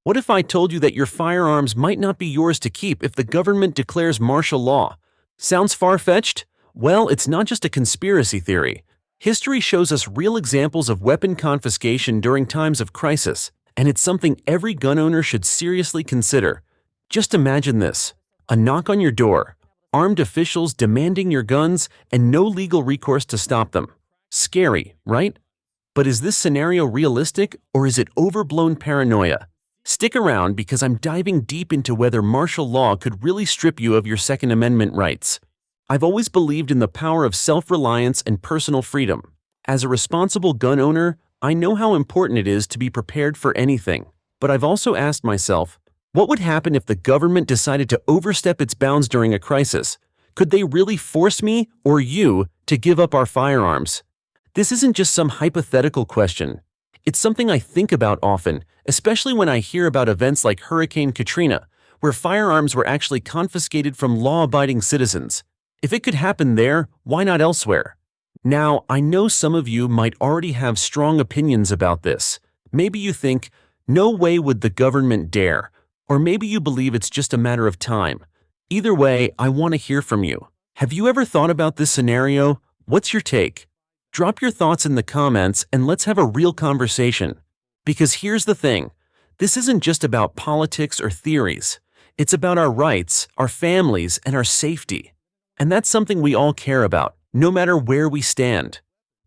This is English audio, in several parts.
What if I told you that your firearms might not be yours to keep if the government declares martial law? Sounds far-fetched? Well, it's not just a conspiracy theory. History shows us real examples of weapon confiscation during times of crisis, and it's something every gun owner should seriously consider. Just imagine this: a knock on your door, armed officials demanding your guns, and no legal recourse to stop them. Scary, right? But is this scenario realistic, or is it overblown paranoia? Stick around because I'm diving deep into whether martial law could really strip you of your Second Amendment rights. I've always believed in the power of self-reliance and personal freedom. As a responsible gun owner, I know how important it is to be prepared for anything. But I've also asked myself, what would happen if the government decided to overstep its bounds during a crisis? Could they really force me, or you, to give up our firearms? This isn't just some hypothetical question. It's something I think about often, especially when I hear about events like Hurricane Katrina, where firearms were actually confiscated from law-abiding citizens. If it could happen there, why not elsewhere? Now, I know some of you might already have strong opinions about this. Maybe you think, no way would the government dare, or maybe you believe it's just a matter of time. Either way, I want to hear from you. Have you ever thought about this scenario? What's your take? Drop your thoughts in the comments and let's have a real conversation. Because here's the thing, this isn't just about politics or theories. It's about our rights, our families, and our safety. And that's something we all care about, no matter where we stand.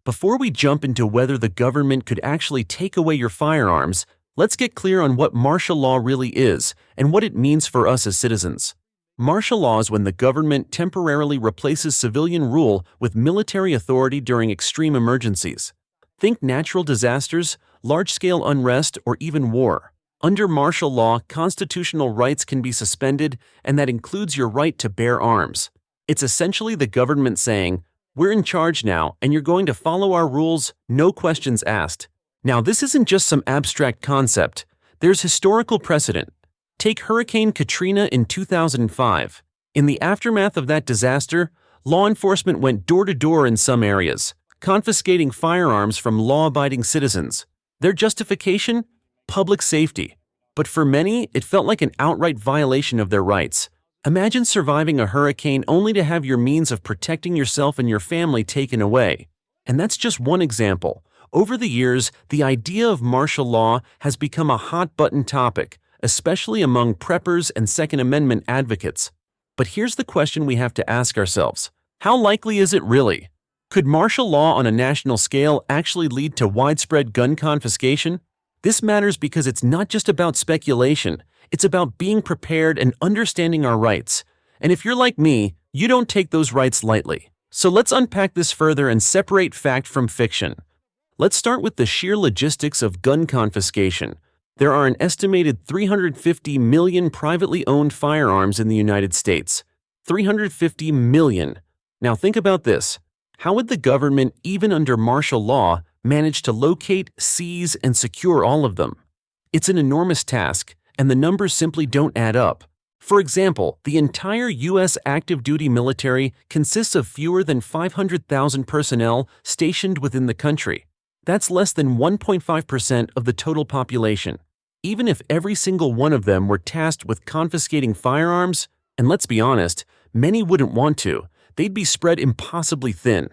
Before we jump into whether the government could actually take away your firearms, let's get clear on what martial law really is and what it means for us as citizens. Martial law is when the government temporarily replaces civilian rule with military authority during extreme emergencies. Think natural disasters, large-scale unrest, or even war. Under martial law, constitutional rights can be suspended, and that includes your right to bear arms. It's essentially the government saying, we're in charge now, and you're going to follow our rules, no questions asked. Now, this isn't just some abstract concept. There's historical precedent. Take Hurricane Katrina in 2005. In the aftermath of that disaster, law enforcement went door-to-door in some areas, confiscating firearms from law-abiding citizens. Their justification? Public safety. But for many, it felt like an outright violation of their rights. Imagine surviving a hurricane only to have your means of protecting yourself and your family taken away. And that's just one example. Over the years, the idea of martial law has become a hot-button topic, especially among preppers and Second Amendment advocates. But here's the question we have to ask ourselves. How likely is it really? Could martial law on a national scale actually lead to widespread gun confiscation? This matters because it's not just about speculation. It's about being prepared and understanding our rights. And if you're like me, you don't take those rights lightly. So let's unpack this further and separate fact from fiction. Let's start with the sheer logistics of gun confiscation. There are an estimated 350 million privately owned firearms in the United States. 350 million. Now think about this. How would the government, even under martial law, manage to locate, seize, and secure all of them? It's an enormous task, and the numbers simply don't add up. For example, the entire U.S. active duty military consists of fewer than 500,000 personnel stationed within the country. That's less than 1.5% of the total population. Even if every single one of them were tasked with confiscating firearms, and let's be honest, many wouldn't want to, they'd be spread impossibly thin.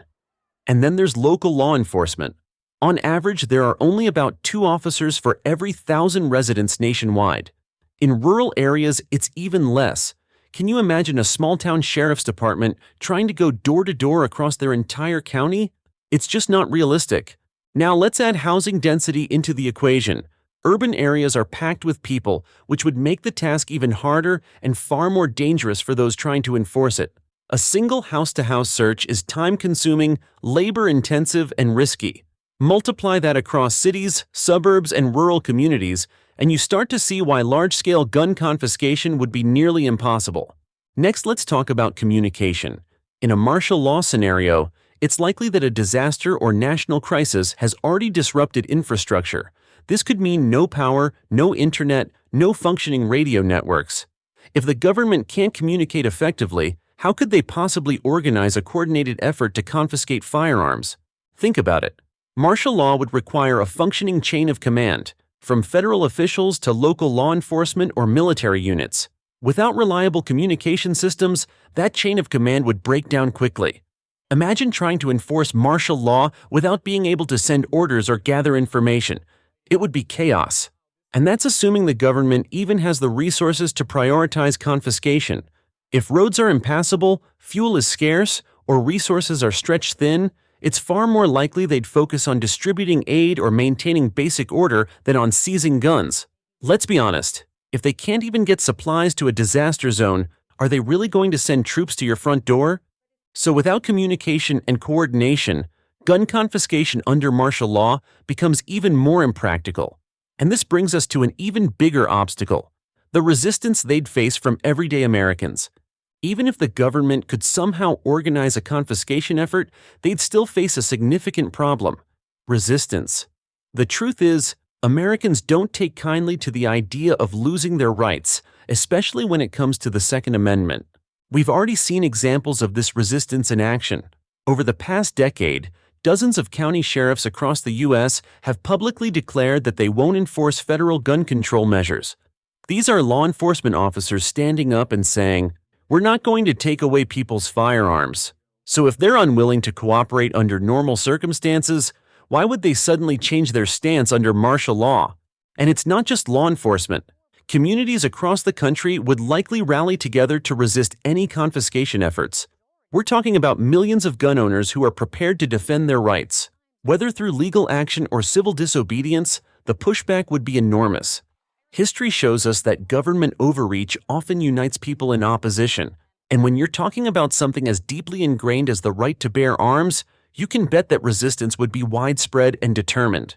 And then there's local law enforcement. On average, there are only about 2 officers for every 1,000 residents nationwide. In rural areas, it's even less. Can you imagine a small-town sheriff's department trying to go door-to-door across their entire county? It's just not realistic. Now let's add housing density into the equation. Urban areas are packed with people, which would make the task even harder and far more dangerous for those trying to enforce it. A single house-to-house search is time-consuming, labor-intensive, and risky. Multiply that across cities, suburbs, and rural communities, and you start to see why large-scale gun confiscation would be nearly impossible. Next, let's talk about communication. In a martial law scenario, it's likely that a disaster or national crisis has already disrupted infrastructure. This could mean no power, no internet, no functioning radio networks. If the government can't communicate effectively, how could they possibly organize a coordinated effort to confiscate firearms? Think about it. Martial law would require a functioning chain of command. from federal officials to local law enforcement or military units. Without reliable communication systems, that chain of command would break down quickly. Imagine trying to enforce martial law without being able to send orders or gather information. It would be chaos. And that's assuming the government even has the resources to prioritize confiscation. If roads are impassable, fuel is scarce, or resources are stretched thin, it's far more likely they'd focus on distributing aid or maintaining basic order than on seizing guns. Let's be honest, if they can't even get supplies to a disaster zone, are they really going to send troops to your front door? So without communication and coordination, gun confiscation under martial law becomes even more impractical. And this brings us to an even bigger obstacle: the resistance they'd face from everyday Americans. Even if the government could somehow organize a confiscation effort, they'd still face a significant problem: resistance. The truth is, Americans don't take kindly to the idea of losing their rights, especially when it comes to the Second Amendment. We've already seen examples of this resistance in action. Over the past decade, dozens of county sheriffs across the U.S. have publicly declared that they won't enforce federal gun control measures. These are law enforcement officers standing up and saying, "We're not going to take away people's firearms." So if they're unwilling to cooperate under normal circumstances, why would they suddenly change their stance under martial law? And it's not just law enforcement. Communities across the country would likely rally together to resist any confiscation efforts. We're talking about millions of gun owners who are prepared to defend their rights. Whether through legal action or civil disobedience, the pushback would be enormous. History shows us that government overreach often unites people in opposition. And when you're talking about something as deeply ingrained as the right to bear arms, you can bet that resistance would be widespread and determined.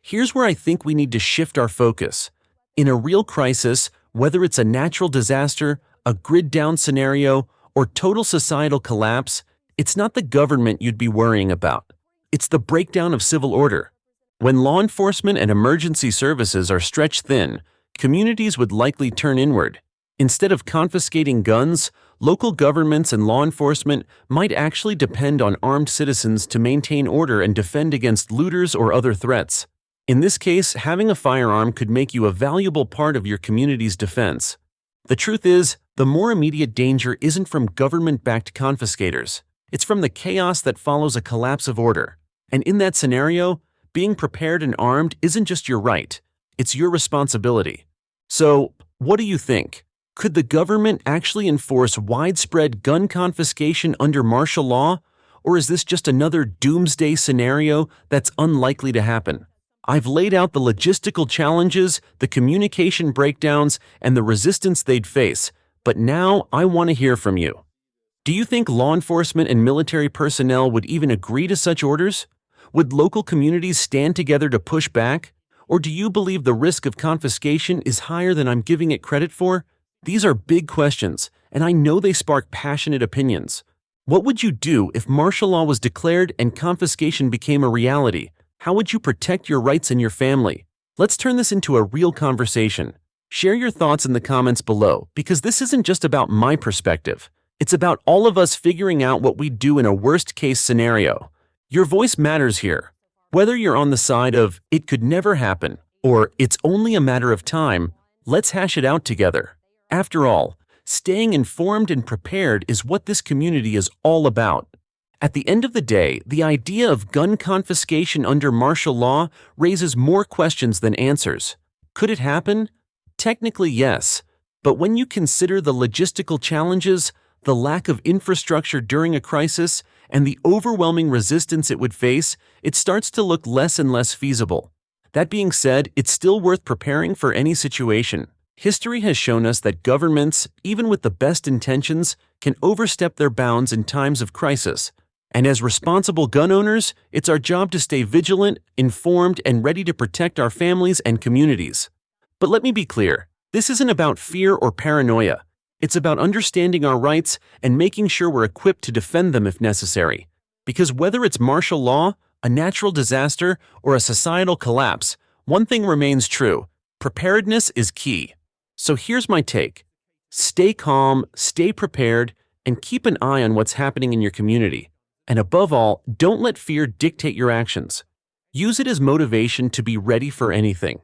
Here's where I think we need to shift our focus. In a real crisis, whether it's a natural disaster, a grid-down scenario, or total societal collapse, it's not the government you'd be worrying about. It's the breakdown of civil order. When law enforcement and emergency services are stretched thin, communities would likely turn inward. Instead of confiscating guns, local governments and law enforcement might actually depend on armed citizens to maintain order and defend against looters or other threats. In this case, having a firearm could make you a valuable part of your community's defense. The truth is, the more immediate danger isn't from government-backed confiscators. It's from the chaos that follows a collapse of order. And in that scenario, being prepared and armed isn't just your right, it's your responsibility. So, what do you think? Could the government actually enforce widespread gun confiscation under martial law? Or is this just another doomsday scenario that's unlikely to happen? I've laid out the logistical challenges, the communication breakdowns, and the resistance they'd face, but now I want to hear from you. Do you think law enforcement and military personnel would even agree to such orders? Would local communities stand together to push back? Or do you believe the risk of confiscation is higher than I'm giving it credit for? These are big questions, and I know they spark passionate opinions. What would you do if martial law was declared and confiscation became a reality? How would you protect your rights and your family? Let's turn this into a real conversation. Share your thoughts in the comments below, because this isn't just about my perspective. It's about all of us figuring out what we'd do in a worst-case scenario. Your voice matters here. Whether you're on the side of "it could never happen" or "it's only a matter of time," let's hash it out together. After all, staying informed and prepared is what this community is all about. At the end of the day, the idea of gun confiscation under martial law raises more questions than answers. Could it happen? Technically, yes. But when you consider the logistical challenges, the lack of infrastructure during a crisis, and the overwhelming resistance it would face, it starts to look less and less feasible. That being said, it's still worth preparing for any situation. History has shown us that governments, even with the best intentions, can overstep their bounds in times of crisis. And as responsible gun owners, it's our job to stay vigilant, informed, and ready to protect our families and communities. But let me be clear, this isn't about fear or paranoia. It's about understanding our rights and making sure we're equipped to defend them if necessary. Because whether it's martial law, a natural disaster, or a societal collapse, one thing remains true: preparedness is key. So here's my take. Stay calm, stay prepared, and keep an eye on what's happening in your community. And above all, don't let fear dictate your actions. Use it as motivation to be ready for anything.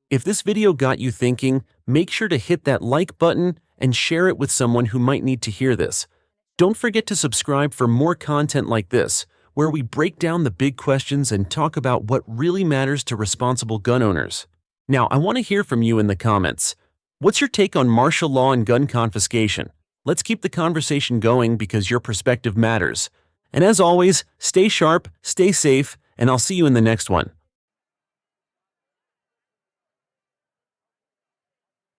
If this video got you thinking, make sure to hit that like button and share it with someone who might need to hear this. Don't forget to subscribe for more content like this, where we break down the big questions and talk about what really matters to responsible gun owners. Now, I want to hear from you in the comments. What's your take on martial law and gun confiscation? Let's keep the conversation going because your perspective matters. And as always, stay sharp, stay safe, and I'll see you in the next one.